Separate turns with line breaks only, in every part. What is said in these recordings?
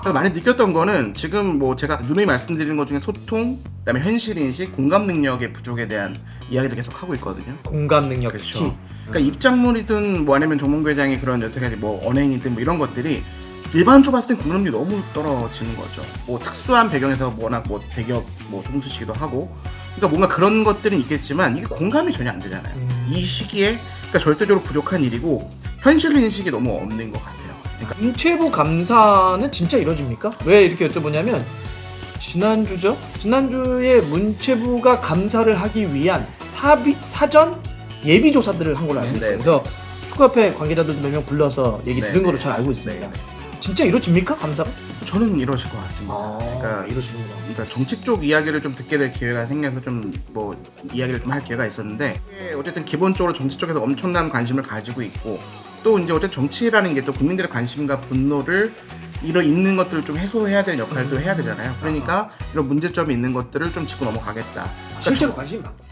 그래서 많이 느꼈던 거는 지금 뭐 제가 누누이 말씀드리는 것 중에 소통, 그다음에 현실 인식, 공감 능력의 부족에 대한 이야기를 계속 하고 있거든요.
공감 능력
그렇죠.
특히.
그러니까 입장물이든 뭐 아니면 정몽회장의 그런 여태까지 뭐 언행이든 뭐 이런 것들이 일반적으로 봤을 땐 공감력이 너무 떨어지는 거죠. 뭐 특수한 배경에서 워낙 뭐 대기업 뭐 동수시기도 하고, 그러니까 뭔가 그런 것들은 있겠지만 이게 공감이 전혀 안 되잖아요. 이 시기에 그러니까 절대적으로 부족한 일이고 현실 인식이 너무 없는 것 같아요. 그러니까
문체부 감사는 진짜 이루어집니까? 왜 이렇게 여쭤보냐면 지난주죠? 지난주에 문체부가 감사를 하기 위한 사전 예비 조사들을 한 걸로 알고 있어요.
네.
그래서 축구협회 관계자들도 몇 명 불러서 얘기
네,
들은 거로
네.
잘 알고 있습니다.
네.
진짜 이루어집니까? 감사가?
저는 이러실 것 같습니다. 그러니까
이루어지는구나.
그러니까 정책 쪽 이야기를 좀 듣게 될 기회가 생겨서 좀 뭐 이야기를 좀 할 기회가 있었는데, 이게 어쨌든 기본적으로 정치 쪽에서 엄청난 관심을 가지고 있고, 또 이제 어쨌든 정치라는 게 또 국민들의 관심과 분노를 이런 있는 것들을 좀 해소해야 되는 역할도 해야 되잖아요. 그러니까 이런 문제점이 있는 것들을 좀 짚고 넘어가겠다. 그러니까
실제로 관심이 많고.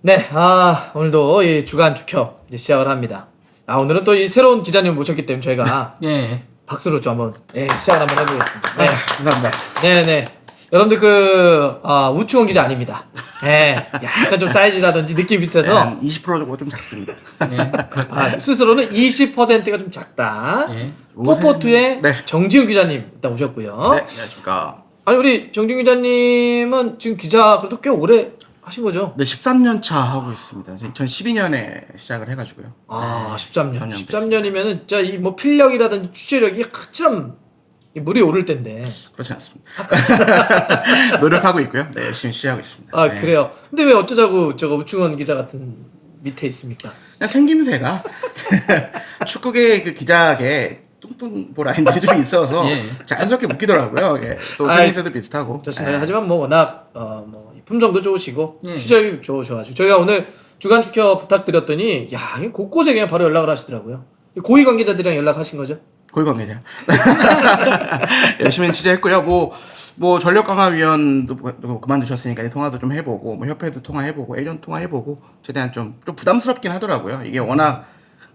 네, 오늘도 이 주간 축협 이제 시작을 합니다. 오늘은 또 이 새로운 기자님 모셨기 때문에 저희가
예.
박수로 좀 한번 시작을 한번 해보겠습니다. 네,
감사합니다.
네. 여러분들 우충원 기자 아닙니다. 네, 약간 좀 사이즈라든지 느낌 비슷해서
한 20% 정도 좀 작습니다.
예. 그렇죠.
스스로는 20%가 좀 작다.
예.
포포투의
네.
정지훈 기자님 일단 오셨고요.
네, 안녕하십니까.
아니 우리 정지훈 기자님은 지금 기자 그래도 꽤 오래 하신 거죠?
네, 13년 차 하고 있습니다. 2012년에 시작을 해가지고요.
13년.
13년
13년이면은 진짜 이 뭐 필력이라든지 취재력이 참 물이 오를 텐데.
그렇지 않습니다. 노력하고 있고요. 네, 열심히 취재하고 있습니다. 네.
그래요. 근데 왜 어쩌자고 저거 우충원 기자 같은 밑에 있습니까?
그냥 생김새가 축구계 그 기자계 뚱뚱보 라인들이 좀 있어서
예.
자연스럽게 묶이더라고요. 예. 또
아이,
생김새도 비슷하고.
좋습니다.
예.
하지만 뭐 워낙 뭐 품성도 좋으시고
예.
취재력이 좋으셔가지고 저희가 오늘 주간 축협 부탁드렸더니 야 이게 곳곳에 그냥 바로 연락을 하시더라고요. 고위 관계자들이랑 연락하신 거죠?
고위 관계자. 열심히 취재했고요. 뭐 전력강화위원도 그만두셨으니까 통화도 좀 해보고, 뭐 협회도 통화해보고, 에이전 통화해보고, 최대한 좀 부담스럽긴 하더라고요. 이게 워낙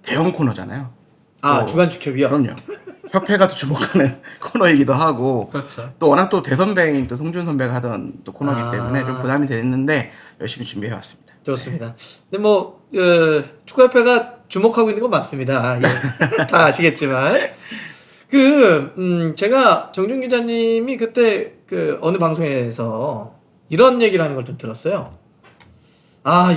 대형 코너잖아요. 또
주간 축협이요?
그럼요. 협회가 또 주목하는 코너이기도 하고,
그렇죠.
또 워낙 또 대선배인 또 송준 선배가 하던 또 코너이기 때문에 좀 부담이 됐는데 열심히 준비해 왔습니다.
좋습니다. 근데 뭐 축구협회가 주목하고 있는 건 맞습니다. 예. 다 아시겠지만 제가 정준 기자님이 그때 어느 방송에서 이런 얘기를 하는 걸 좀 들었어요.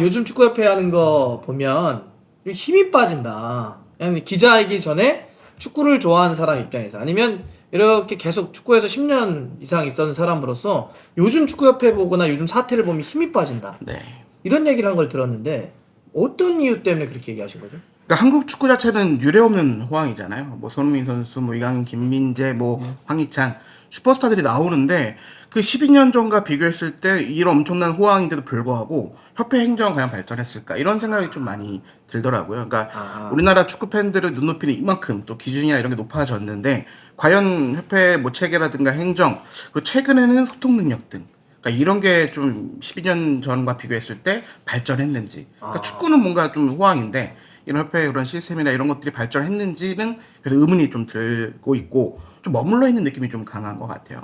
요즘 축구협회 하는 거 보면 힘이 빠진다. 그냥 기자이기 전에 축구를 좋아하는 사람 입장에서 아니면 이렇게 계속 축구에서 10년 이상 있었던 사람으로서 요즘 축구협회 보거나 요즘 사태를 보면 힘이 빠진다.
네.
이런 얘기를 한 걸 들었는데 어떤 이유 때문에 그렇게 얘기하신 거죠?
그러니까 한국 축구 자체는 유례없는 호황이잖아요. 뭐 손흥민 선수, 뭐 이강인, 김민재, 뭐 황희찬 슈퍼스타들이 나오는데 그 12년 전과 비교했을 때 이런 엄청난 호황인데도 불구하고 협회 행정은 과연 발전했을까 이런 생각이 좀 많이 들더라고요. 그러니까 우리나라 축구 팬들의 눈높이는 이만큼 또 기준이나 이런 게 높아졌는데 과연 협회 뭐 체계라든가 행정 그리고 최근에는 소통 능력 등 그러니까 이런 게 좀 12년 전과 비교했을 때 발전했는지. 그러니까 축구는 뭔가 좀 호황인데 이런 협회의 그런 시스템이나 이런 것들이 발전했는지는 그래서 의문이 좀 들고 있고 좀 머물러 있는 느낌이 좀 강한 것 같아요.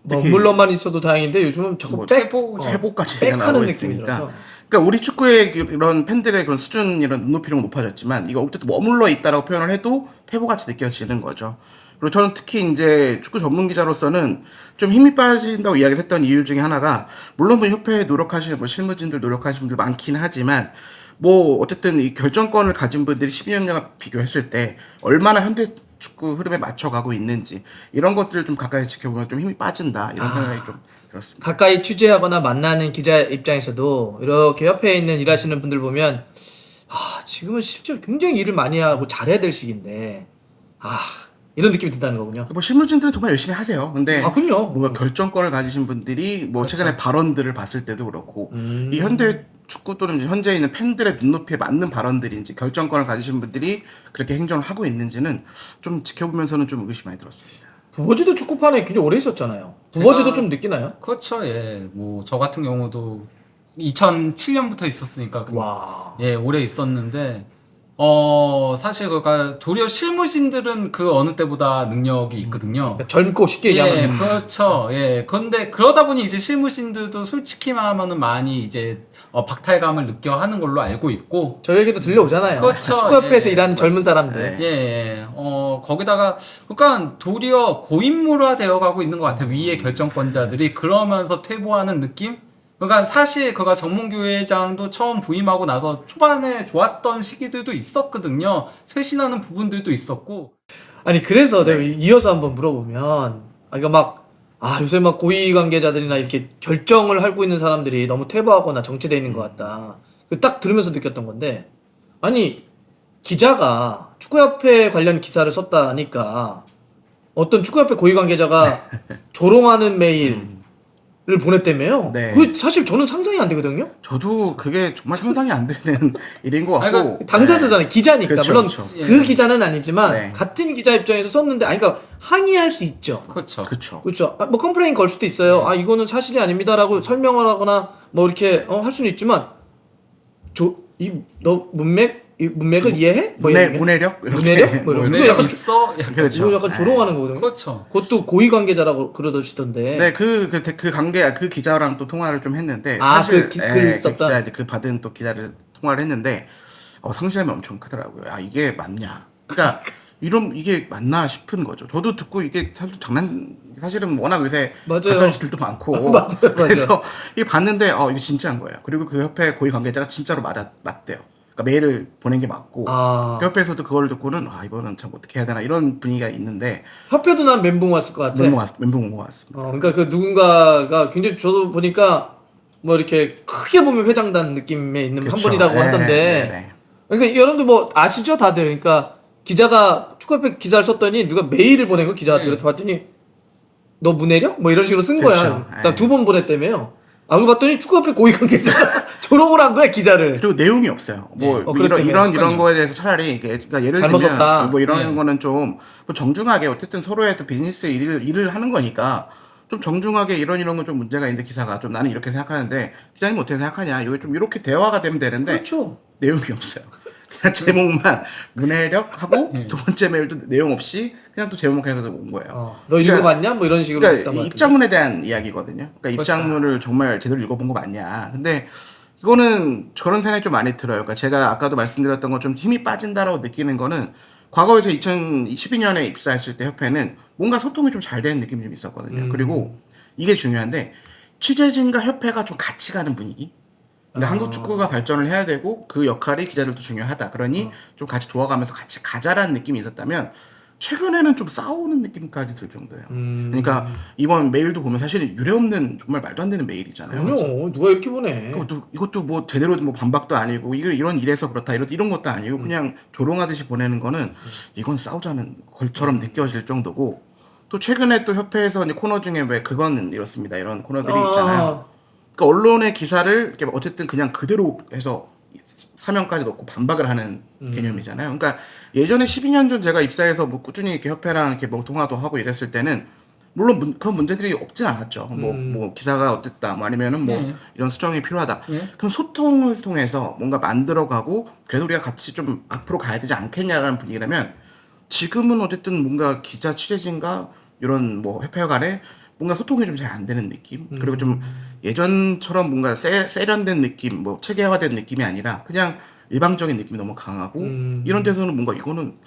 특히
물론만 있어도 다행인데 요즘은 자꾸
뭐
백하는
회복까지 나오고
느낌이
있으니까.
들어서.
그러니까 우리 축구의 이런 팬들의 그런 수준 이런 눈높이는 높아졌지만 이거 어쨌든 머물러 있다라고 표현을 해도 퇴보같이 느껴지는 거죠. 그리고 저는 특히 이제 축구 전문 기자로서는 좀 힘이 빠진다고 이야기를 했던 이유 중에 하나가 물론 뭐 협회에 노력하시는 뭐 실무진들 노력하시는 분들 많긴 하지만 뭐 어쨌든 이 결정권을 가진 분들이 12년과 비교했을 때 얼마나 현대 축구 흐름에 맞춰가고 있는지 이런 것들을 좀 가까이 지켜보면 좀 힘이 빠진다 이런 생각이 좀 들었습니다.
가까이 취재하거나 만나는 기자 입장에서도 이렇게 협회에 있는 일하시는 분들 보면 지금은 실제로 굉장히 일을 많이 하고 잘해야 될 시기인데 이런 느낌이 든다는 거군요.
뭐 실무진들은 정말 열심히 하세요. 근데
아, 그럼요.
뭔가 결정권을 가지신 분들이 뭐
그렇죠.
최근에 발언들을 봤을 때도 그렇고 이 현대 축구 또는 이제 현재 있는 팬들의 눈높이에 맞는 발언들인지 결정권을 가지신 분들이 그렇게 행정을 하고 있는지는 좀 지켜보면서는 좀 의심이 많이 들었습니다.
부버지도 축구판에 굉장히 오래 있었잖아요. 부버지도 좀 느끼나요?
그렇죠. 예. 뭐 저 같은 경우도 2007년부터 있었으니까
와.
예, 오래 있었는데 사실 그러니까 도리어 실무진들은 그 어느 때보다 능력이 있거든요.
그러니까 젊고 쉽게
예,
얘기하면
그렇죠. 예. 그런데 그러다 보니 이제 실무진들도 솔직히 말하면은 많이 이제 박탈감을 느껴 하는 걸로 알고 있고.
저에게도 들려오잖아요.
그렇죠.
축구협회에서
예,
일하는 젊은
맞습니다.
사람들.
네.
예, 거기다가, 그러니까 도리어 고인물화 되어 가고 있는 것 같아요. 위의 결정권자들이 그러면서 퇴보하는 느낌? 그러니까 사실 그가 정몽규회장도 처음 부임하고 나서 초반에 좋았던 시기들도 있었거든요. 쇄신하는 부분들도 있었고.
아니 그래서 내가 이어서 한번 물어보면 이거 막 요새 막 고위 관계자들이나 이렇게 결정을 하고 있는 사람들이 너무 퇴보하거나 정체돼 있는 것 같다. 딱 들으면서 느꼈던 건데 아니 기자가 축구협회 관련 기사를 썼다니까 어떤 축구협회 고위 관계자가 조롱하는 메일을 보냈다며요.
네.
그 사실 저는 상상이 안 되거든요.
저도 그게 정말 상상이 안 되는 일인 것 같고
그러니까
당사자잖아요. 기자니까.
그렇죠,
물론
그렇죠.
그 기자는 아니지만
네.
같은 기자 입장에서 썼는데 그러니까 항의할 수 있죠.
그렇죠.
그렇죠.
그렇죠. 뭐 컴플레인 걸 수도 있어요. 이거는 사실이 아닙니다라고 설명을 하거나 뭐 이렇게 할 수는 있지만 너 문맥을 이해해? 뭐 이런 게?
문해력 이렇게
문해력? 뭐 이런
네,
이거 약간
있어?
그렇죠.
이거 약간 조롱하는 거거든요.
그렇죠.
그것도 고위 관계자라고 그러시던데.
네, 그 관계 그 기자랑 또 통화를 좀 했는데
그 글 썼다?
그 기자 이제 그 받은 또 기자를 통화를 했는데 성실함이 엄청 크더라고요. 이게 맞냐? 그러니까 이게 맞나 싶은 거죠. 저도 듣고 이게 사실은 워낙 요새
맞아요.
가짜뉴스들도 많고
맞아요.
그래서 이게 봤는데 이거 진짜인 거예요. 그리고 그 협회 고위 관계자가 진짜로 맞대요. 그러니까 메일을 보낸 게 맞고 그 협회에서도 그걸 듣고는 이거는 참 어떻게 해야 되나 이런 분위기가 있는데
협회도 난 멘붕 왔을 것 같아.
멘붕 온 것 같습니다.
그러니까 그 누군가가 굉장히 저도 보니까 뭐 이렇게 크게 보면 회장단 느낌에 있는 한
그렇죠.
분이라고
네,
하던데.
네.
그러니까 여러분들 뭐 아시죠 다들. 그러니까 기자가 축구협회 기사를 썼더니 누가 메일을 보낸 거 기자한테
네.
그랬더니 봤더니 너 문해력? 뭐 이런 식으로 쓴 거야.
그렇죠.
일단 2번 보냈다며요. 그거 봤더니 축구협회 고위 관계자가 조롱을 한 거야 기자를.
그리고 내용이 없어요. 뭐
그렇기 때문에.
이런 거에 대해서 차라리 그러니까 예를
잘못
들면
썼다.
뭐 이런
네.
거는 좀 뭐 정중하게 어쨌든 서로의 또 비즈니스 일을 하는 거니까 좀 정중하게 이런 건 좀 문제가 있는데 기사가 좀 나는 이렇게 생각하는데 기자님 어떻게 생각하냐 이게 좀 이렇게 대화가 되면 되는데
그렇죠.
내용이 없어요. 그냥 제목만 문해력 하고 두 번째 메일도 내용 없이 그냥 또 제목만 해서 온 거예요.
너 읽어봤냐? 뭐 이런 식으로
그러니까
했던 것 같은데.
입장문에 대한 이야기거든요. 그러니까 입장문을 정말 제대로 읽어본 거 맞냐. 근데 이거는 저런 생각이 좀 많이 들어요. 그러니까 제가 아까도 말씀드렸던 것 좀 힘이 빠진다라고 느끼는 거는 과거에 2012년에 입사했을 때 협회는 뭔가 소통이 좀 잘 되는 느낌이 좀 있었거든요. 그리고 이게 중요한데 취재진과 협회가 좀 같이 가는 분위기. 그러니까 한국 축구가 발전을 해야 되고 그 역할이 기자들도 중요하다. 그러니 좀 같이 도와가면서 같이 가자라는 느낌이 있었다면 최근에는 좀 싸우는 느낌까지 들 정도예요. 그러니까 이번 메일도 보면 사실 유례없는 정말 말도 안 되는 메일이잖아요.
그럼요. 누가 이렇게 보내.
이것도 뭐 제대로 뭐 반박도 아니고 이런 일에서 그렇다 이런 것도 아니고 그냥 조롱하듯이 보내는 거는 이건 싸우자는 걸처럼 느껴질 정도고 또 최근에 또 협회에서 이제 코너 중에 왜 그건 이렇습니다 이런 코너들이 있잖아요. 그러니까 언론의 기사를 이렇게 어쨌든 그냥 그대로 해서 사명까지 넣고 반박을 하는 개념이잖아요. 그러니까 예전에 12년 전 제가 입사해서 뭐 꾸준히 이렇게 협회랑 이렇게 뭐 통화도 하고 이랬을 때는 물론 그런 문제들이 없진 않았죠. 뭐 기사가 어땠다, 뭐 아니면은 뭐 이런 수정이 필요하다. 그럼 소통을 통해서 뭔가 만들어가고 그래서 우리가 같이 좀 앞으로 가야 되지 않겠냐라는 분위기라면 지금은 어쨌든 뭔가 기자 취재진과 이런 뭐 협회 간에 뭔가 소통이 좀 잘 안 되는 느낌. 그리고 좀 예전처럼 뭔가 세련된 느낌, 뭐 체계화된 느낌이 아니라 그냥 일방적인 느낌이 너무 강하고 이런 데서는 뭔가 이거는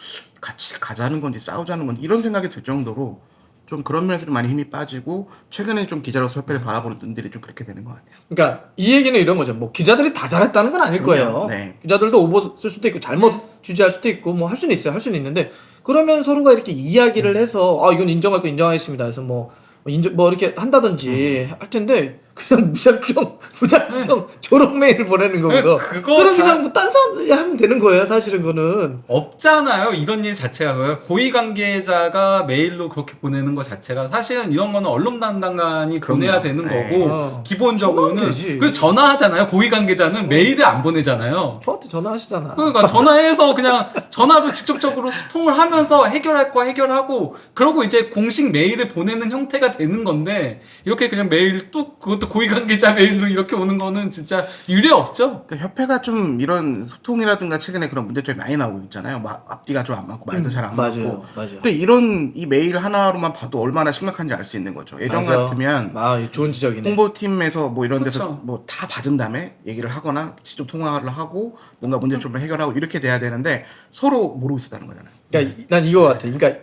같이 가자는 건지 싸우자는 건지 이런 생각이 들 정도로 좀 그런 면에서 좀 많이 힘이 빠지고 최근에 좀 기자로서 협회를 바라보는 눈들이 좀 그렇게 되는 것 같아요.
그러니까 이 얘기는 이런 거죠. 뭐 기자들이 다 잘했다는 건 아닐 거예요.
네.
기자들도 오버 쓸 수도 있고 잘못 취재할 수도 있고 뭐 할 수는 있어요. 할 수는 있는데 그러면 서로가 이렇게 이야기를 해서 이건 인정할 거 인정하겠습니다. 그래서 뭐 이렇게 한다든지 할 텐데 그냥 무작정 조롱 메일을 보내는 거거든. 그럼 그냥 뭐 딴 사람 하면 되는 거예요. 사실은 그거는.
없잖아요. 이런 일 자체가. 고위 관계자가 메일로 그렇게 보내는 것 자체가 사실은 이런 거는 언론 담당관이 보내야 되는
네.
거고 기본적으로는
전화하면 되지.
그 전화하잖아요. 고위 관계자는 메일을 안 보내잖아요.
저한테 전화하시잖아.
그러니까 전화해서 그냥 전화로 직접적으로 소통을 하면서 해결할 거 해결하고 그러고 이제 공식 메일을 보내는 형태가 되는 건데 이렇게 그냥 메일 뚝 그것도 고위 관계자 메일로 이렇게 오는 거는 진짜 유례 없죠.
그러니까 협회가 좀 이런 소통이라든가 최근에 그런 문제점이 많이 나오고 있잖아요. 막 앞뒤가 좀 안 맞고 말도 잘 안 맞고.
맞아요.
근데 이런 이 메일 하나로만 봐도 얼마나 심각한지 알 수 있는 거죠. 예전
맞아.
같으면
좋은 지적이네.
홍보팀에서 뭐 이런 데서
그렇죠.
뭐 다 받은 다음에 얘기를 하거나 직접 통화를 하고 뭔가 문제점을 해결하고 이렇게 돼야 되는데 서로 모르고 있었다는 거잖아요.
그러니까 난 이거 같아. 그러니까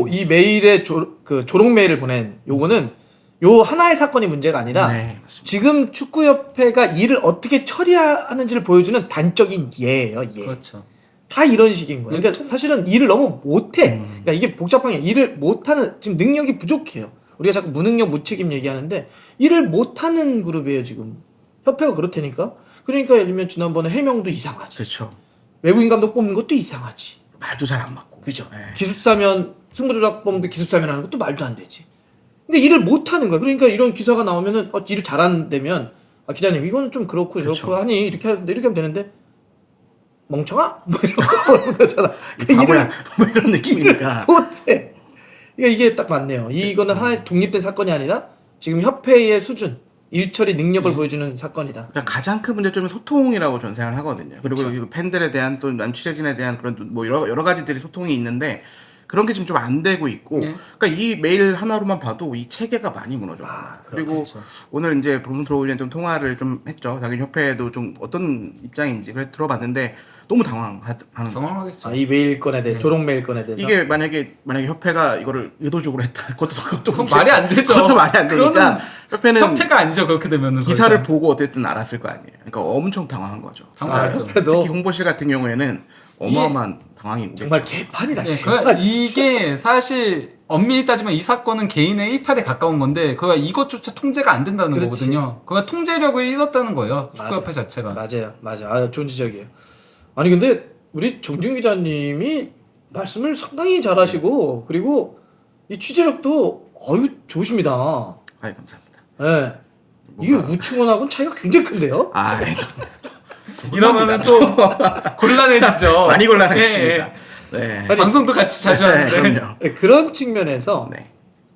이 메일에 조롱 메일을 보낸 요거는 요 하나의 사건이 문제가 아니라
네, 맞습니다.
지금 축구협회가 일을 어떻게 처리하는지를 보여주는 단적인 예예요. 예.
그렇죠.
다 이런 식인 거예요. 그러니까 사실은 일을 너무 못해. 그러니까 이게 복잡한 게 일을 못하는 지금 능력이 부족해요. 우리가 자꾸 무능력 무책임 얘기하는데 일을 못하는 그룹이에요 지금. 협회가 그렇다니까. 그러니까 예를 들면 지난번에 해명도 이상하지.
그렇죠.
외국인 감독 뽑는 것도 이상하지.
말도 잘 안 맞고.
그죠.
네.
기습사면 승부조작범도 기습사면 하는 것도 말도 안 되지. 근데 일을 못 하는 거야. 그러니까 이런 기사가 나오면은 일을 잘한다면 기자님 이거는 좀 그렇고
그쵸.
저렇고 하니 이렇게 하면 되는데 멍청아? 뭐 이런 거 보는 거잖아.
바보야. 뭐 이런 느낌이니까.
못해. 그러니까 이게 딱 맞네요. 이거는 하나의 독립된 사건이 아니라 지금 협회의 수준, 일처리 능력을 보여주는 사건이다.
그러니까 가장 큰 문제점은 소통이라고 저는 생각을 하거든요. 그리고 이 팬들에 대한 또 남 취재진에 대한 그런 뭐 여러 가지들이 소통이 있는데 그런 게 지금 좀 안 되고 있고, 그러니까 이 메일 하나로만 봐도 이 체계가 많이 무너져. 그리고 오늘 이제 방송 들어오기 전에 좀 통화를 좀 했죠. 자기 협회도 좀 어떤 입장인지 그래 들어봤는데 너무 당황하는 거죠.
당황하겠죠.
이 메일 건에 대해 조롱 메일 건에 대해서
이게 만약에 협회가 이거를 의도적으로 했다. 그것도
그건 말이 안 되죠.
그것도 말이 안 되니까
그거는
협회는
협회가 아니죠. 그렇게 되면은
기사를
더 이상.
보고 어쨌든 알았을 거 아니에요. 그러니까 엄청 당황한 거죠.
당황하죠.
협회도
특히 홍보실 같은 경우에는 어마어마한 당황이 오겠죠.
정말 개판이다.
예,
개판,
이게 사실 엄밀히 따지면 이 사건은 개인의 일탈에 가까운 건데 그가 이것조차 통제가 안 된다는
그렇지.
거거든요. 그가 통제력을 잃었다는 거예요. 축구협회
맞아.
자체가.
맞아. 좋은 지적이에요. 아니 근데 우리 정준 기자님이 말씀을 상당히 잘하시고 그리고 이 취재력도 좋으십니다.
아이 감사합니다.
예. 이게 우충원하고는 차이가 굉장히 큰데요?
아이
이러면은 또 곤란해지죠.
많이 곤란했습니다.
예,
네.
예. 방송도 같이 자주 하는데.
그럼요.
네, 그런 측면에서
네.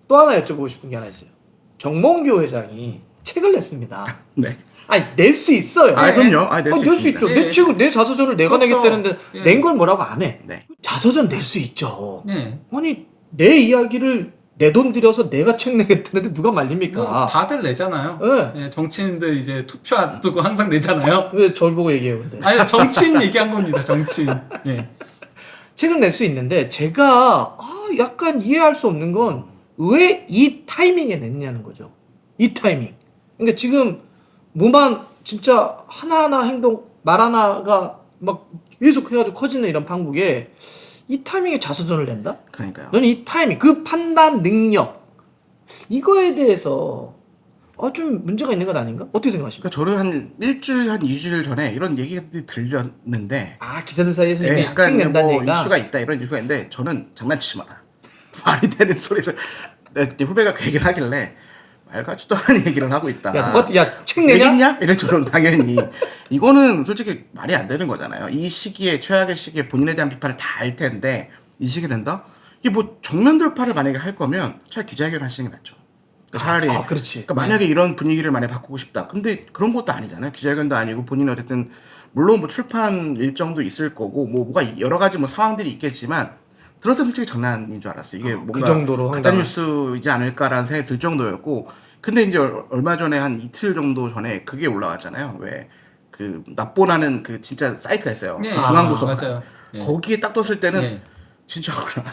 또 하나 여쭤보고 싶은 게 하나 있어요. 정몽교 회장이 책을 냈습니다.
네.
아니 낼 수 있어요.
아 그럼요. 아, 낼 수
낼수
있습니다.
있죠.
예.
내 책을 내 자서전을 내가
그렇죠.
내겠다는데
예.
낸 걸 뭐라고 안 해.
네.
자서전 낼 수 있죠.
네.
아니 내 이야기를 내 돈 들여서 내가 책 내겠다는데 누가 말립니까?
뭐 다들 내잖아요.
네.
예, 정치인들 이제 투표 앞두고 항상 내잖아요.
왜 절 보고 얘기해요, 근데?
아니 정치인 얘기한 겁니다. 정치인. 예.
책은 낼 수 있는데 제가 약간 이해할 수 없는 건 왜 이 타이밍에 냈냐는 거죠. 이 타이밍. 그러니까 지금 뭐만 진짜 하나하나 행동 말 하나가 막 계속 해가지고 커지는 이런 판국에 이 타이밍에 자서전을 낸다?
그러니까요.
저는 이 타이밍, 그 판단 능력 이거에 대해서 좀 문제가 있는 것 아닌가? 어떻게 생각하십니까?
그러니까 저는 한 일주일 한 2주일 전에 이런 얘기들이 들렸는데
기자들 사이에서 이미 책
약간
낸다는
뭐
얘기가
이슈가 있다 이런 이슈가 있는데 저는 장난치지 마라. 말이 되는 소리를 이제 후배가 그 얘기를 하길래 말 같지도 않은 얘기를 하고 있다.
책 내냐?
내겠냐? 이래 저는 당연히 이거는 솔직히 말이 안 되는 거잖아요. 이 시기에 최악의 시기에 본인에 대한 비판을 다 알 텐데 이 시기에 된다? 이게 뭐 정면 돌파를 만약에 할 거면 차라리 기자회견 하시는 게 낫죠. 차라리
그렇지.
그러니까 만약에 이런 분위기를 많이 바꾸고 싶다. 근데 그런 것도 아니잖아요. 기자회견도 아니고 본인은 어쨌든 물론 뭐 출판 일정도 있을 거고 뭐가 여러 가지 뭐 상황들이 있겠지만 들어서 솔직히 장난인 줄 알았어요. 이게 뭔가
그 정도로
가짜
황당한.
뉴스이지 않을까라는 생각이 들 정도였고 근데 이제 얼마 전에 한 이틀 정도 전에 그게 올라왔잖아요. 왜 그 납본하는 그 진짜 사이트가 있어요.
네.
중앙도서관.
맞아요. 예.
거기에 딱 떴을 때는
예.
진짜구나.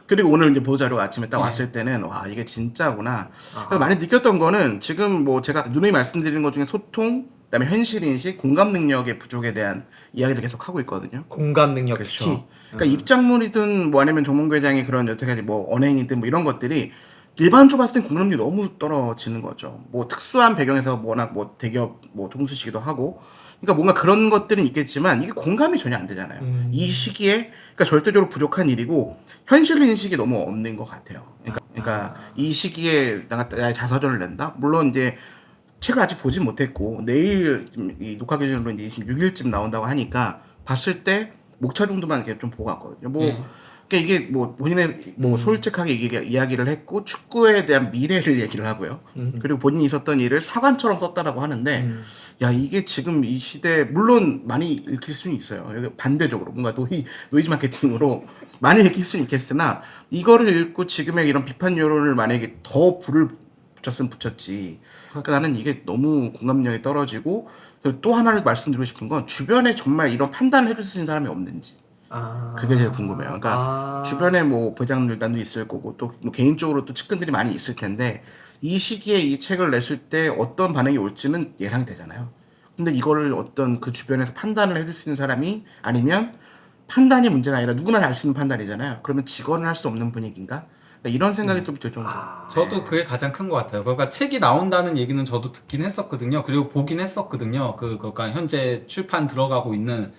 그리고 오늘 이제 보도자료가 아침에 딱 왔을 때는 와 이게 진짜구나. 그래서 많이 느꼈던 거는 지금 뭐 제가 누누이 말씀드리는 것 중에 소통, 그다음에 현실 인식, 공감 능력의 부족에 대한 이야기를 계속 하고 있거든요.
공감 능력
그렇죠. 그러니까 입장문이든 뭐 아니면 정몽규 회장이 그런 여태까지 뭐 언행이든 뭐 이런 것들이 일반적으로 봤을 땐 공감력이 너무 떨어지는 거죠. 뭐 특수한 배경에서 워낙 뭐 대기업 뭐 동수시기도 하고, 그러니까 뭔가 그런 것들은 있겠지만 이게 공감이 전혀 안 되잖아요. 이 시기에 그러니까 절대적으로 부족한 일이고 현실 인식이 너무 없는 것 같아요. 그러니까 이 시기에 내가 나의 자서전을 낸다. 물론 이제 책을 아직 보진 못했고 내일 지금 이 녹화 기준으로 이제 26일쯤 나온다고 하니까 봤을 때 목차 정도만 이렇게 좀 보고 왔거든요. 뭐
네.
그러니까 이게 뭐 본인의 뭐 솔직하게 이야기를 했고 축구에 대한 미래를 얘기를 하고요. 그리고 본인이 있었던 일을 사관처럼 썼다라고 하는데 야 이게 지금 이 시대 물론 많이 읽힐 수는 있어요. 여기 반대적으로 뭔가 노이즈 마케팅으로 많이 읽힐 수는 있겠으나 이거를 읽고 지금의 이런 비판 여론을 만약에 더 불을 붙였으면 붙였지. 그러니까 나는 이게 너무 공감력이 떨어지고 그리고 또 하나를 말씀드리고 싶은 건 주변에 정말 이런 판단을 해줄 수 있는 사람이 없는지. 그게 제일 궁금해요. 그러니까 주변에 뭐 부장들단도 있을 거고 또 뭐 개인적으로 또 측근들이 많이 있을 텐데 이 시기에 이 책을 냈을 때 어떤 반응이 올지는 예상이 되잖아요. 근데 이거를 어떤 그 주변에서 판단을 해줄 수 있는 사람이 아니면 판단이 문제가 아니라 누구나 할 수 있는 판단이잖아요. 그러면 직원을 할 수 없는 분위기인가? 그러니까 이런 생각이 좀 들 정도.
저도 그게 가장 큰 것 같아요. 그러니까 책이 나온다는 얘기는 저도 듣긴 했었거든요. 그리고 보긴 했었거든요. 그러니까 현재 출판 들어가고 있는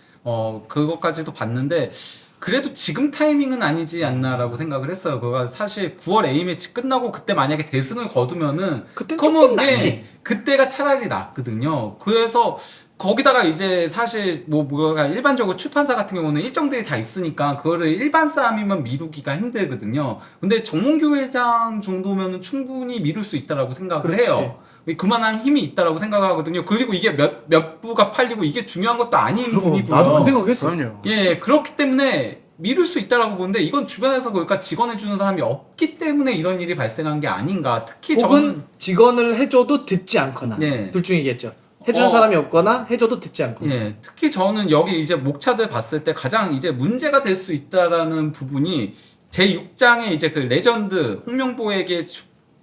그것까지도 봤는데 그래도 지금 타이밍은 아니지 않나라고 생각을 했어요. 그가 사실 9월 A매치 끝나고 그때 만약에 대승을 거두면은
그땐
그러면
조금 낫지.
그때가 차라리 낫거든요. 그래서 거기다가 이제 사실 뭐가 일반적으로 출판사 같은 경우는 일정들이 다 있으니까 그거를 일반 싸움이면 미루기가 힘들거든요. 근데 정몽규 회장 정도면은 충분히 미룰 수 있다라고 생각을
그렇지.
해요. 그만한 힘이 있다라고 생각을 하거든요. 그리고 이게 몇 부가 팔리고 이게 중요한 것도 아닌 분이고요.
나도 그 생각했어.
그럼요.
예, 그렇기 때문에 미룰 수 있다라고 보는데 이건 주변에서 그러니까 직원해주는 사람이 없기 때문에 이런 일이 발생한 게 아닌가. 특히
혹은 직원을 해줘도 듣지 않거나
네.
둘 중이겠죠. 해주는 사람이 없거나 해줘도 듣지 않거나.
예, 특히 저는 여기 이제 목차들 봤을 때 가장 이제 문제가 될 수 있다라는 부분이 제6장에 이제 그 레전드 홍명보에게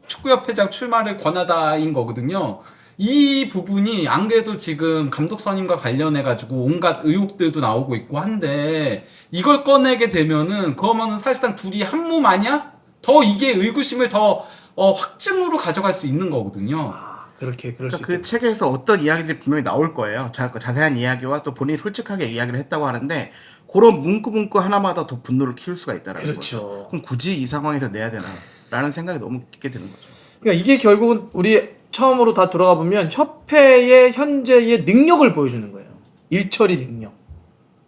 축구협회장 출마를 권하다인 거거든요. 이 부분이 안 그래도 지금 감독 선임과 관련해가지고 온갖 의혹들도 나오고 있고 한데 이걸 꺼내게 되면은 그러면은 사실상 둘이 한 몸 아니야? 더 이게 의구심을 더 확증으로 가져갈 수 있는 거거든요.
그럴 수
그러니까
있겠다.
그 책에서 어떤 이야기들이 분명히 나올 거예요. 자세한 이야기와 또 본인이 솔직하게 이야기를 했다고 하는데 그런 문구 하나마다 더 분노를 키울 수가 있다라는
그렇죠.
거죠. 그럼 굳이 이 상황에서 내야 되나? 라는 생각이 너무 깊게 드는 거죠.
그러니까 이게 결국은 우리 처음으로 다 돌아가 보면 협회의 현재의 능력을 보여주는 거예요. 일처리 능력.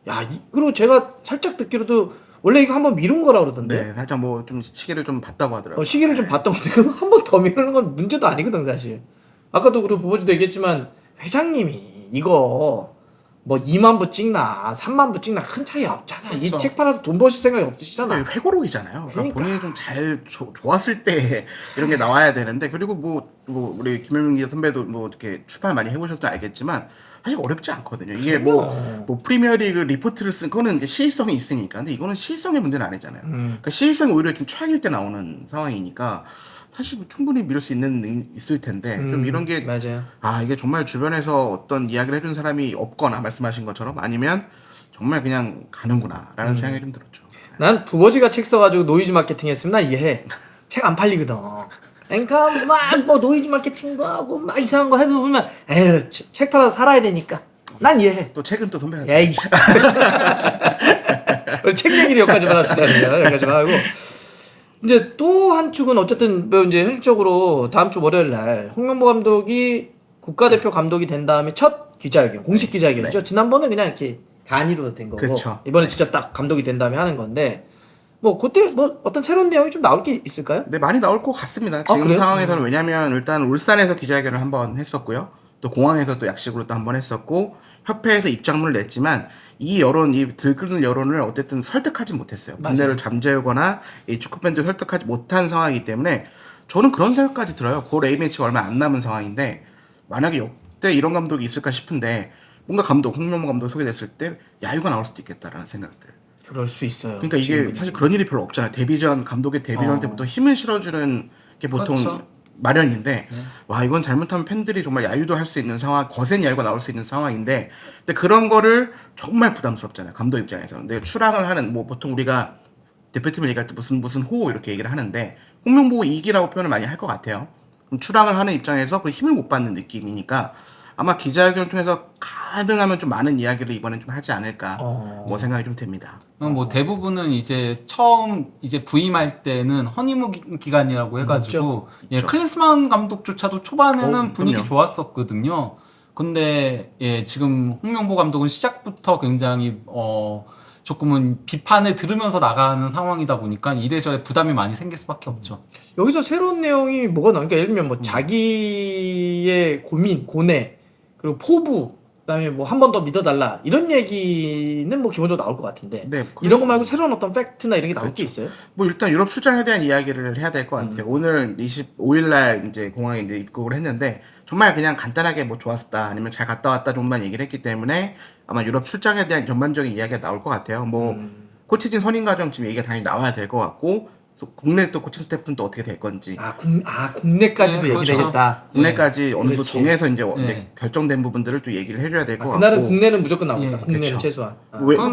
야, 그리고 제가 살짝 듣기로도 원래 이거 한번 미룬 거라 그러던데.
네, 살짝 뭐 좀 시계를 좀 봤다고 하더라고요.
시기를 좀 봤던 건데 한 번 더 미루는 건 문제도 아니거든 사실. 아까도 그리고 보보지도 얘기했지만 회장님이 이거 뭐 2만 부 찍나 3만 부 찍나 큰 차이 없잖아.
그렇죠.
이 책 팔아서 돈 버실 생각이 없으시잖아.
그러니까 회고록이잖아요. 그러니까
그러니까.
본인이 좀 잘 좋았을 때 이런 게 나와야 되는데 그리고 뭐 우리 김현민 기자 선배도 뭐 이렇게 출판을 많이 해보셔서 알겠지만 사실 어렵지 않거든요. 이게 뭐 프리미어리그 리포트를 쓴 거는 이제 시의성이 있으니까. 근데 이거는 시의성의 문제는 아니잖아요. 그러니까 시의성이 오히려 좀 최악일 때 나오는 상황이니까 사실 뭐 충분히 미룰 수 있을 텐데 좀 이런 게
맞아요.
이게 정말 주변에서 어떤 이야기를 해준 사람이 없거나 말씀하신 것처럼 아니면 정말 그냥 가는구나라는 생각이 좀 들었죠.
난 부버지가 책 써가지고 노이즈 마케팅 했으면 나 이해해. 책 안 팔리거든. 그러니까 막 뭐 노이즈 마케팅도 하고 막 이상한 거 해서 보면 에휴 책 팔아서 살아야 되니까 난 이해해.
또 책은 또 선배가
야이 책 얘기를 여기까지만 합시다. 여기까지만 하고 이제 또 한 축은 어쨌든 뭐 이제 현실적으로 다음 주 월요일 날 홍명보 감독이 국가대표 감독이 된 다음에 첫 기자회견, 공식 기자회견이죠. 지난번에 그냥 이렇게 간이로 된 거고
그렇죠.
이번에 진짜 딱 감독이 된 다음에 하는 건데 뭐 그때 뭐 어떤 새로운 내용이 좀 나올 게 있을까요?
네, 많이 나올 것 같습니다. 지금
그래요?
상황에서는 왜냐면 일단 울산에서 기자회견을 한번 했었고요. 또 공항에서 또 약식으로 또 한번 했었고 협회에서 입장문을 냈지만 이 여론, 이 들끓는 여론을 어쨌든 설득하지 못했어요. 분내를 잠재우거나 이 축구 팬들을 설득하지 못한 상황이기 때문에 저는 그런 생각까지 들어요. 그 A매치가 얼마 안 남은 상황인데 만약에 역대 이런 감독이 있을까 싶은데 뭔가 홍명보 감독 소개됐을 때 야유가 나올 수도 있겠다라는 생각들.
그럴 수 있어요.
그러니까 이게 사실 그런 일이 별로 없잖아요. 감독의 데뷔전 때부터 힘을 실어주는 게 보통
그렇죠.
마련인데 와 이건 잘못하면 팬들이 정말 야유도 할 수 있는 상황, 거센 야유가 나올 수 있는 상황인데 근데 그런 거를 정말 부담스럽잖아요. 감독 입장에서. 근데 출항을 하는 뭐 보통 우리가 대표팀을 얘기할 때 무슨 호 이렇게 얘기를 하는데 홍명보 2기라고 표현을 많이 할 것 같아요. 그럼 출항을 하는 입장에서 그 힘을 못 받는 느낌이니까 아마 기자회견을 통해서 가능하면 좀 많은 이야기를 이번엔 좀 하지 않을까 뭐 생각이 좀 됩니다.
뭐 대부분은 이제 처음 이제 부임할 때는 허니문 기간이라고 해가지고 예, 클린스만 감독조차도 초반에는 분위기
그럼요.
좋았었거든요. 근데 예, 지금 홍명보 감독은 시작부터 굉장히 조금은 비판을 들으면서 나가는 상황이다 보니까 이래저래 부담이 많이 생길 수밖에 없죠.
여기서 새로운 내용이 뭐가 나오니까 예를 들면 뭐 자기의 고민, 고뇌, 그리고 포부, 그다음에 뭐 한 번 더 믿어달라 이런 얘기는 뭐 기본적으로 나올 것 같은데
네,
이런 거 말고 새로운 어떤 팩트나 이런 게 나올 게 있어요?
뭐 일단 유럽 출장에 대한 이야기를 해야 될 것 같아요. 오늘 25일 날 이제 공항에 이제 입국을 했는데 정말 그냥 간단하게 뭐 좋았다 아니면 잘 갔다 왔다 정도만 얘기를 했기 때문에 아마 유럽 출장에 대한 전반적인 이야기가 나올 것 같아요. 뭐 코치진 선임 과정 지금 얘기가 당연히 나와야 될 것 같고 국내 또 코칭 스태프는 또 어떻게 될 건지
국내까지도
네, 그렇죠.
얘기되겠다.
국내까지 어느 정도
그렇지.
정해서 이제
네.
결정된 부분들을 또 얘기를 해줘야 될 것 같고
그날은 국내는 무조건 나오겠다.
예,
국내는
그렇죠.
최소한.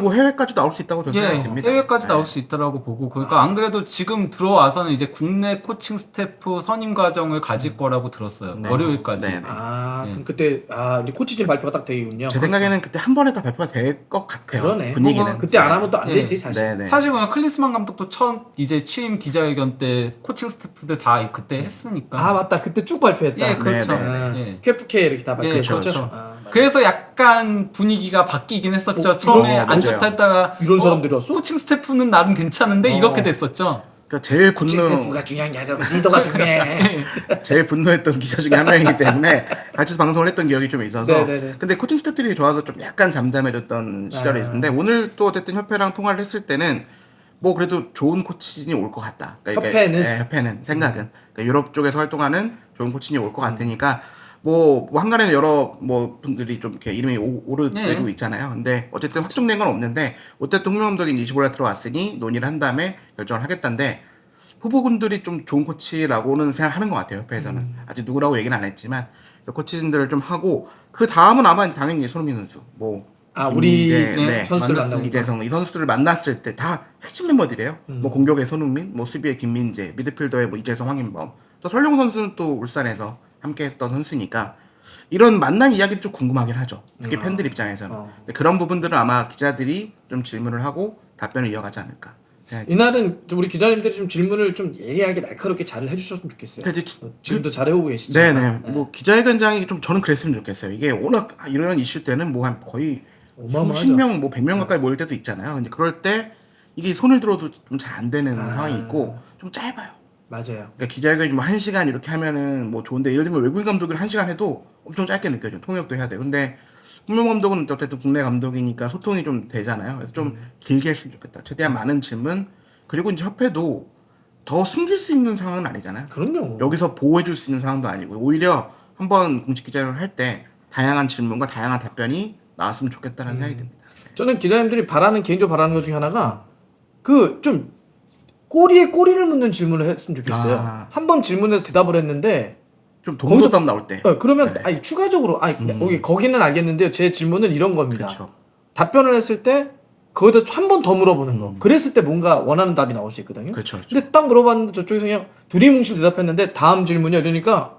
뭐 해외까지 나올 수 있다고 저는
예,
생각이 듭니다.
해외까지
네.
나올 수 있다라고 보고 그러니까 안 그래도 지금 들어와서는 이제 국내 코칭 스태프 선임 과정을 가질 거라고 들었어요.
네.
월요일까지.
네, 네.
그럼 그때 우리 코치진 발표가 딱 되겠군요.
제 생각에는 그때 한 번에 다 발표가 될 것 같아요.
그러네.
분위기는.
그때 안 하면 또 안
예.
되지 사실.
네, 네.
사실 그냥 클린스만 감독도 첫 이제 취임 기자회견 때 코칭 스태프들 다 그때 했으니까.
맞다. 그때 쭉 발표했다.
예, 그렇죠.
네,
네.
예.
KFK 이렇게 다
예,
발표했죠.
그렇죠.
맞아요.
그래서 약간 분위기가 바뀌긴 했었죠. 처음에
이런-
안
맞아요.
좋다 했다가
이런 사람들이 왔어?
코칭 스태프는 나름 괜찮은데 이렇게 됐었죠.
그러니까 제일
코칭 스태프가 중요한 게 아니라 리더가 중요해.
제일 분노했던 기자 중에 한 명이기 때문에 같이 방송을 했던 기억이 좀 있어서
네네네.
근데 코칭 스태프들이 좋아서 좀 약간 잠잠해졌던 시절이 있었는데 오늘 또 어쨌든 협회랑 통화를 했을 때는 뭐 그래도 좋은 코치진이 올 것 같다. 그러니까
협회는?
네, 협회는 생각은 그러니까 유럽 쪽에서 활동하는 좋은 코치진이 올 것 같으니까 뭐 한간에는 여러 뭐 분들이 좀 이렇게 이름이 오르내리고
네.
있잖아요. 근데 어쨌든 확정된 건 없는데 어쨌든 홍명 감독이 25일에 들어왔으니 논의를 한 다음에 결정을 하겠다는데 후보군들이 좀 좋은 코치라고는 생각하는 것 같아요. 협회에서는 아직 누구라고 얘기는 안 했지만 그 코치진들을 좀 하고 그 다음은 아마 당연히 손흥민 선수 뭐
우리
김민재,
선수들
만났으니까.
만나고
이재성 이 선수들을 만났을 때 다 핵심 멤버들이에요. 뭐 공격의 손흥민, 뭐 수비의 김민재, 미드필더의 뭐 이재성, 황인범, 또 설령 선수는 또 울산에서 함께했던 선수니까 이런 만난 이야기도 좀 궁금하긴 하죠. 특히 팬들 입장에서는. 근데 그런 부분들은 아마 기자들이 좀 질문을 하고 답변을 이어가지 않을까. 생각이
이날은 좀 우리 기자님들이 좀 질문을 좀 예리하게 날카롭게 잘 해주셨으면 좋겠어요.
그러니까
지금도 잘 해오고 계시죠.
네네. 뭐 기자회견장이 좀 저는 그랬으면 좋겠어요. 이게 워낙 이런 이슈 때는 뭐 한 거의
어마어마하죠.
수십 명, 뭐 100명 가까이 모일 때도 있잖아요. 근데 그럴 때 이게 손을 들어도 좀 잘 안 되는 상황이 있고 좀 짧아요.
맞아요.
그러니까 기자회견이 뭐 1시간 이렇게 하면은 뭐 좋은데 예를 들면 외국인 감독을 1시간 해도 엄청 짧게 느껴져요. 통역도 해야 돼요. 근데 홍명 감독은 어쨌든 국내 감독이니까 소통이 좀 되잖아요. 그래서 좀 길게 했으면 좋겠다. 최대한 많은 질문 그리고 이제 협회도 더 숨길 수 있는 상황은 아니잖아요.
그럼요.
여기서 보호해줄 수 있는 상황도 아니고 오히려 한번 공식 기자회견을 할 때 다양한 질문과 다양한 답변이 나왔으면 좋겠다는 생각이 듭니다.
저는 기자님들이 개인적으로 바라는 것 중에 하나가 좀 꼬리에 꼬리를 묻는 질문을 했으면 좋겠어요. 한 번 질문해서 대답을 했는데
좀 동서답 나올 때.
그러면 추가적으로 거기는 알겠는데요. 제 질문은 이런 겁니다.
그렇죠.
답변을 했을 때 거기다 한 번 더 물어보는 거. 그랬을 때 뭔가 원하는 답이 나올 수 있거든요.
그렇죠.
근데 딱 물어봤는데 저쪽에서 그냥 두리뭉실 대답했는데 다음 질문이요 이러니까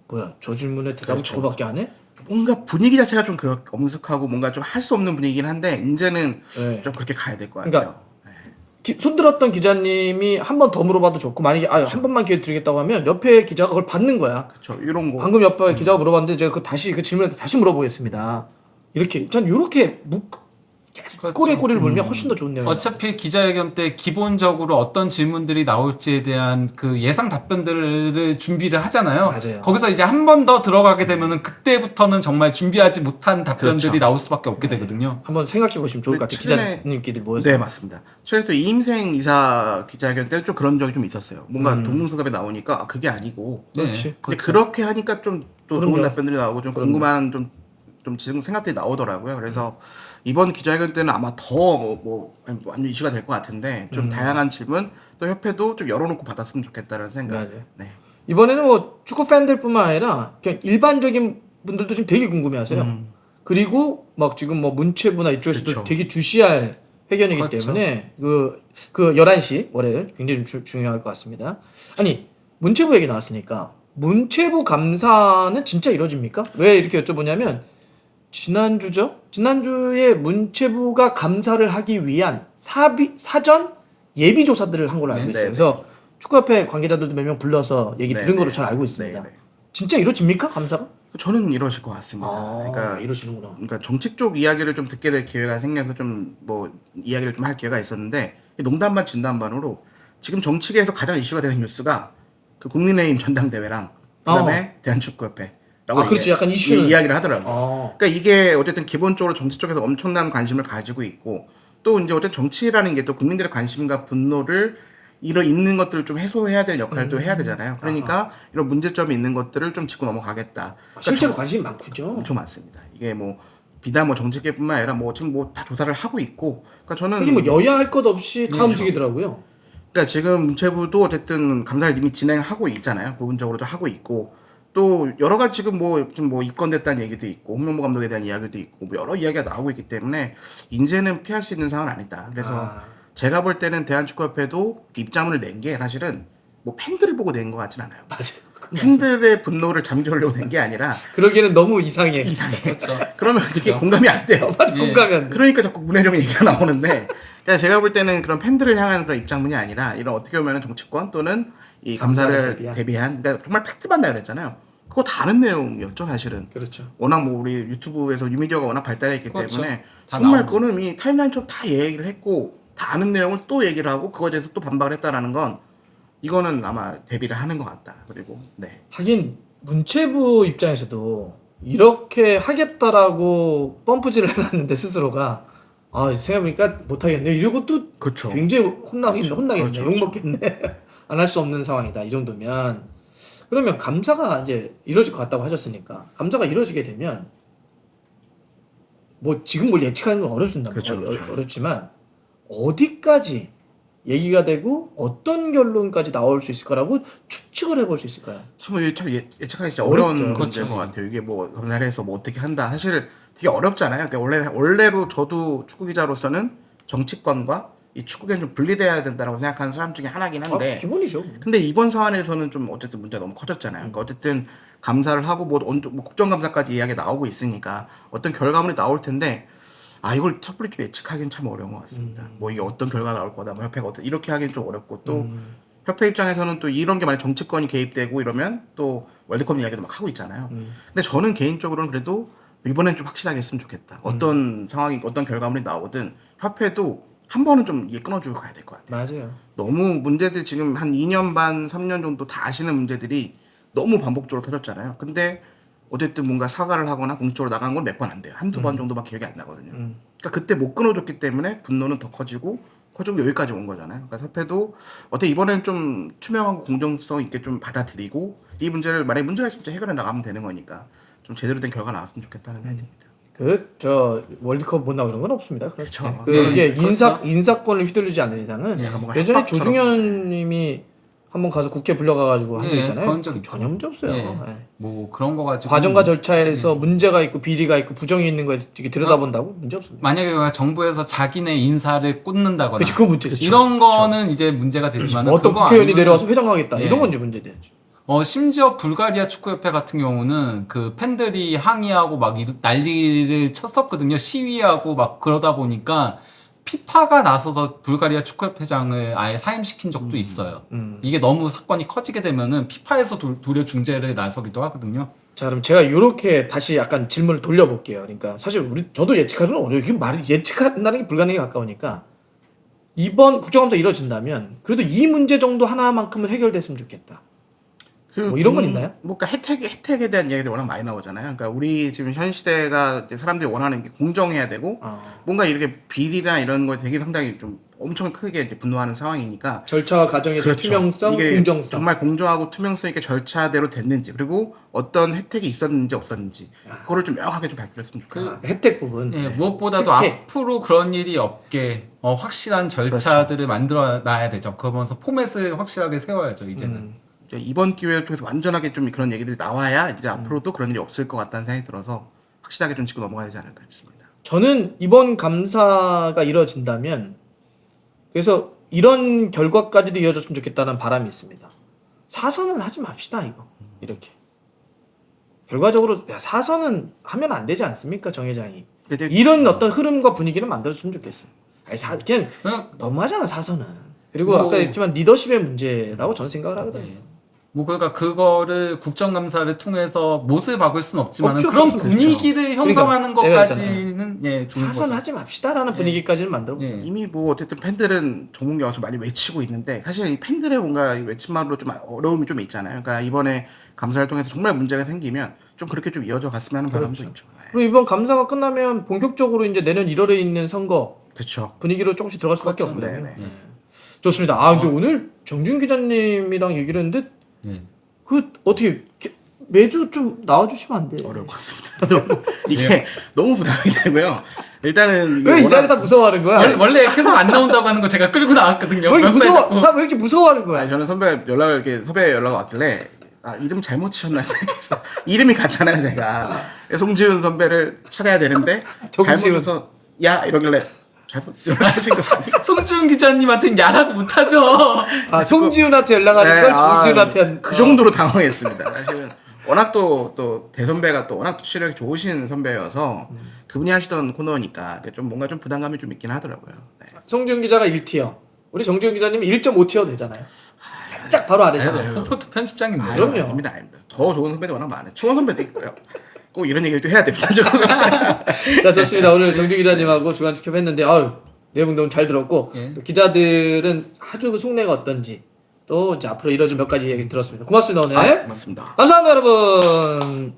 뭐야 저 질문에 대답을
그렇죠.
저거밖에 안 해?
뭔가 분위기 자체가 좀 그렇게 엄숙하고 뭔가 좀 할 수 없는 분위기긴 한데 이제는
네.
좀 그렇게 가야 될 것 같아요.
그러니까 손들었던 기자님이 한 번 더 물어봐도 좋고 만약에 한 번만 기회 드리겠다고 하면 옆에 기자가 그걸 받는 거야.
그렇죠. 이런 거.
방금 옆에 기자가 물어봤는데 제가 그 질문에 다시 물어보겠습니다. 이렇게 전 이렇게
그렇죠.
꼬리에 꼬리를 물면 훨씬 더 좋은 내용.
어차피 기자회견 때 기본적으로 어떤 질문들이 나올지에 대한 그 예상 답변들을 준비를 하잖아요.
맞아요.
거기서 이제 한 번 더 들어가게 되면은 그때부터는 정말 준비하지 못한 답변들이
그렇죠.
나올 수밖에 없게 되거든요.
한번 생각해 보시면 좋을 것 같아요.
최근에-
기자님끼리 모여서.
네 맞습니다. 최근에 또 이임생 이사 기자회견 때는 좀 그런 적이 좀 있었어요. 뭔가 동문서답에 나오니까 그게 아니고.
그렇지.
네,
근데 그렇게 하니까 좀 또 좋은
그럼요.
답변들이 나오고 좀 궁금한 좀 지금 생각들이 나오더라고요. 그래서 이번 기자회견 때는 아마 더 완전 이슈가 될 것 같은데 좀 다양한 질문 또 협회도 좀 열어놓고 받았으면 좋겠다는 생각.
맞아요.
네.
이번에는 뭐 축구 팬들뿐만 아니라 그냥 일반적인 분들도 지금 되게 궁금해하세요. 그리고 막 지금 뭐 문체부나 이쪽에서도
그쵸.
되게 주시할 회견이기
그렇죠.
때문에 그 11시 월요일 굉장히 중요할 것 같습니다. 아니 문체부 얘기 나왔으니까 문체부 감사는 진짜 이루어집니까? 왜 이렇게 여쭤보냐면 지난주죠? 지난주에 문체부가 감사를 하기 위한 사전 예비 조사들을 한 걸로 알고 있어요.
네,
그래서 축구협회 관계자들도 몇 명 불러서 얘기 들은 걸로 잘 알고 있습니다.
네, 네.
진짜 이루어집니까 감사가?
저는 이러실 것 같습니다. 그러니까
이러시는구나.
그러니까 정책 쪽 이야기를 좀 듣게 될 기회가 생겨서 좀 뭐 이야기를 좀 할 기회가 있었는데 농담반 진담반으로 지금 정치계에서 가장 이슈가 되는 뉴스가 그 국민의힘 전당대회랑 그다음에 대한축구협회라고
그렇지. 약간 이슈는
이야기를 하더라고요. 그러니까 이게 어쨌든 기본적으로 정치 쪽에서 엄청난 관심을 가지고 있고 또 이제 어쨌든 정치라는 게 또 국민들의 관심과 분노를 이런 있는 것들을 좀 해소해야 될 역할도 해야 되잖아요. 그러니까 이런 문제점이 있는 것들을 좀 짚고 넘어가겠다. 그러니까
실제로 관심이 많군요.
엄청 많습니다. 이게 뭐 비단 뭐 정치계뿐만 아니라 뭐 지금 뭐 다 조사를 하고 있고, 그러니까 저는
하긴 뭐 여야 할 것 없이 다 움직이더라고요.
그러니까 지금 문체부도 어쨌든 감사를 이미 진행하고 있잖아요. 부분적으로도 하고 있고 또 여러 가지 지금 뭐 입건됐다는 얘기도 있고 홍명보 감독에 대한 이야기도 있고 뭐 여러 이야기가 나오고 있기 때문에 인제는 피할 수 있는 상황은 아니다. 그래서 제가 볼 때는 대한축구협회도 입장문을 낸 게 사실은 뭐 팬들을 보고 낸 것 같진 않아요.
맞아요.
팬들의 분노를 잠재우려고 낸 게 아니라
그러기에는 너무 이상해.
그렇죠.
그러면 그게 공감이 안 돼요.
맞아, 공감이 안 돼.
그러니까 자꾸 문혜령 얘기가 나오는데 그러니까 제가 볼 때는 그런 팬들을 향한 그런 입장문이 아니라 이런 어떻게 보면 정치권 또는 이 감사를 대비한 그러니까 정말 팩트만 다 그랬잖아요. 그거 다 아는 내용이었죠 사실은.
그렇죠.
워낙 뭐 우리 유튜브에서 뉴미디어가 워낙 발달해 있기
그렇죠.
때문에
다
정말
나오고.
그거는 이 타임라인처럼 다 얘기를 했고 다 아는 내용을 또 얘기를 하고 그거에 대해서 또 반박을 했다라는 건 이거는 아마 대비를 하는 것 같다. 그리고 네.
하긴 문체부 입장에서도 이렇게 하겠다라고 펌프질을 해놨는데 스스로가 생각해보니까 못하겠네 이러고 또
그렇죠.
굉장히 혼나겠네
그렇죠.
욕먹겠네 안 할 수 없는 상황이다 이 정도면. 그러면 감사가 이제 이루어질 것 같다고 하셨으니까 감사가 이루어지게 되면 뭐 지금 뭘 예측하는 건 어렵습니다.
그렇죠, 그렇죠.
어렵지만 어디까지 얘기가 되고 어떤 결론까지 나올 수 있을까라고 추측을 해볼 수 있을까요?
참 예측하기 진짜 어려운
어렵죠.
문제인 것 같아요. 이게 뭐 검사를 해서 뭐 어떻게 한다. 사실 되게 어렵잖아요. 그러니까 원래로 저도 축구 기자로서는 정치권과 이 축구계는 좀 분리돼야 된다라고 생각하는 사람 중에 하나긴 한데.
기본이죠.
근데 이번 사안에서는 좀 어쨌든 문제가 너무 커졌잖아요. 그러니까 어쨌든 감사를 하고 뭐 국정감사까지 이야기 나오고 있으니까 어떤 결과물이 나올 텐데. 이걸 섣불리 좀 예측하기는 참 어려운 것 같습니다. 뭐 이게 어떤 결과가 나올 거다, 뭐 협회가 어떤 이렇게 하기는 좀 어렵고 또 협회 입장에서는 또 이런 게 만약 정치권이 개입되고 이러면 또 월드컵 이야기도 막 하고 있잖아요. 근데 저는 개인적으로는 그래도 이번엔 좀 확실하게 했으면 좋겠다. 어떤 상황이 어떤 결과물이 나오든 협회도 한 번은 좀 이게 끊어주고 가야 될 것 같아요.
맞아요.
너무 문제들 지금 한 2년 반, 3년 정도 다 아시는 문제들이 너무 반복적으로 터졌잖아요. 근데 어쨌든 뭔가 사과를 하거나 공식적으로 나간 건 몇 번 안 돼요. 한두 번 정도밖에 기억이 안 나거든요. 그러니까 그때 못 끊어줬기 때문에 분노는 더 커지고 여기까지 온 거잖아요. 그러니까 협회도 어떻게 이번에는 좀 투명하고 공정성 있게 좀 받아들이고 이 문제를 만약에 문제가 있으면 해결해 나가면 되는 거니까 좀 제대로 된 결과 나왔으면 좋겠다는 생각이 듭니다.
월드컵 못 나오고 이런 건 없습니다.
그렇죠.
이게
그렇죠.
인사권을 휘둘리지 않는 이상은
뭔가
예전에
협박처럼.
조중현님이 한번 가서 국회 불려가가지고 한 적 있잖아요.
그런 적 있죠.
전혀 문제 없어요.
예. 뭐 그런 거 가지고
과정과 절차에서 문제가 있고 비리가 있고 부정이 있는 거에 이렇게 들여다본다고 문제 없습니다.
만약에 정부에서 자기네 인사를 꽂는다거나
그치, 그거 문제죠.
이런 거는 이제 문제가 되지만
어떤 국회의원이 내려와서 회장하겠다
예.
이런 건 이제 문제되죠.
심지어 불가리아 축구협회 같은 경우는 그 팬들이 항의하고 막 난리를 쳤었거든요. 시위하고 막 그러다 보니까 피파가 나서서 불가리아 축구협회장을 아예 사임시킨 적도 있어요. 이게 너무 사건이 커지게 되면은 피파에서 도리어 중재를 나서기도 하거든요.
자, 그럼 제가 이렇게 다시 약간 질문을 돌려볼게요. 그러니까 사실 저도 예측하기는 어려워요. 이게 말이 예측한다는 게 불가능에 가까우니까 이번 국정감사 이뤄진다면 그래도 이 문제 정도 하나만큼은 해결됐으면 좋겠다. 뭐 이런 건 있나요?
그러니까 혜택에 대한 이야기들이 워낙 많이 나오잖아요. 그러니까 우리 지금 현 시대가 이제 사람들이 원하는 게 공정해야 되고 뭔가 이렇게 비리나 이런 거에 되게 상당히 좀 엄청 크게 이제 분노하는 상황이니까
절차와 과정에서
그렇죠.
투명성,
이게
공정성.
정말 공정하고 투명성 있게 절차대로 됐는지 그리고 어떤 혜택이 있었는지 없었는지 그거를 좀 명확하게 좀 밝혔으면 좋겠어요.
혜택 부분.
예, 무엇보다도
특혜.
앞으로 그런 일이 없게 확실한 절차들을 만들어 놔야 되죠. 그러면서 포맷을 확실하게 세워야죠. 이제는.
이번 기회를 통해서 완전하게 좀 그런 얘기들이 나와야 이제 앞으로도 그런 일이 없을 것 같다는 생각이 들어서 확실하게 좀 짚고 넘어가야 되지 않을까 싶습니다.
저는 이번 감사가 이뤄진다면 그래서 이런 결과까지도 이어졌으면 좋겠다는 바람이 있습니다. 사선은 하지 맙시다 이거 이렇게 결과적으로 야, 사선은 하면 안 되지 않습니까 정 회장이
근데
이런 어떤 흐름과 분위기를 만들어줬으면 좋겠어요. 아니, 그냥
그냥
너무하잖아 사선은. 그리고
뭐-
아까 했지만 리더십의 문제라고 저는 생각을 하거든요.
예. 뭐 그러니까 그거를 국정감사를 통해서 못을 박을 수는 없지만
없죠,
그런
그렇죠.
분위기를 형성하는
그러니까,
것까지는 예 좋은
사선
거죠.
하지 맙시다라는 분위기까지는 만들어.
예.
이미 뭐 어쨌든 팬들은 정몽규 와서 많이 외치고 있는데 사실 이 팬들의 뭔가 이 외침만으로 좀 어려움이 좀 있잖아요. 그러니까 이번에 감사를 통해서 정말 문제가 생기면 좀 그렇게 좀 이어져 갔으면 하는 바람도
그렇죠.
있죠. 네.
그리고 이번 감사가 끝나면 본격적으로 이제 내년 1월에 있는 선거
그렇죠.
분위기로 조금씩 들어갈 수밖에
그렇죠.
없거든요.
네, 네.
예. 좋습니다. 아 근데 오늘 정준 기자님이랑 얘기를 했는데
예.
그 어떻게 이렇게 매주 좀 나와주시면 안 돼요?
어려울 것 같습니다. 이게 너무 부담이 되고요. 일단은 이게
왜 이
워낙-
자리 다 무서워하는 거야?
원래 계속 안 나온다고 하는 거 제가 끌고 나왔거든요.
왜 이렇게
멱살
무서워?
잡고.
다 왜 이렇게 무서워하는 거야?
아니, 저는 선배가 섭외 연락 왔길래 아 이름 잘못 치셨나 생각했어. 이름이 같잖아요 제가. 송지훈 선배를 찾아야 되는데
정지훈.
잘못 쳐서 야 이러길래 잘못 연락하신 거 아니에요?
송지훈 기자님한테는 야라고 못하죠.
아 송지훈한테 연락하는 걸 정지훈한테 한.
그 정도로 당황했습니다. 사실은 워낙 또 대선배가 또 워낙 취력이 좋으신 선배여서 그분이 하시던 코너니까 좀 뭔가 좀 부담감이 좀 있긴 하더라고요. 네.
송지훈 기자가 1티어. 우리 정지훈 기자님이 1.5티어 되잖아요. 살짝 바로 아래잖아요.
컴포트 편집장인데.
아유,
그럼요.
아닙니다, 아닙니다. 더 좋은 선배도 워낙 많아요. 충원 선배도 있고요. 꼭 이런 얘기를 또 해야 됩니다.
자 좋습니다. 오늘 정준 기자님하고 주간 축협 했는데 아유 내용 너무 잘 들었고
예.
또 기자들은 아주 그 속내가 어떤지 또 이제 앞으로 이뤄질 몇 가지 얘기 들었습니다. 고맙습니다 오늘.
맞습니다.
감사합니다 여러분.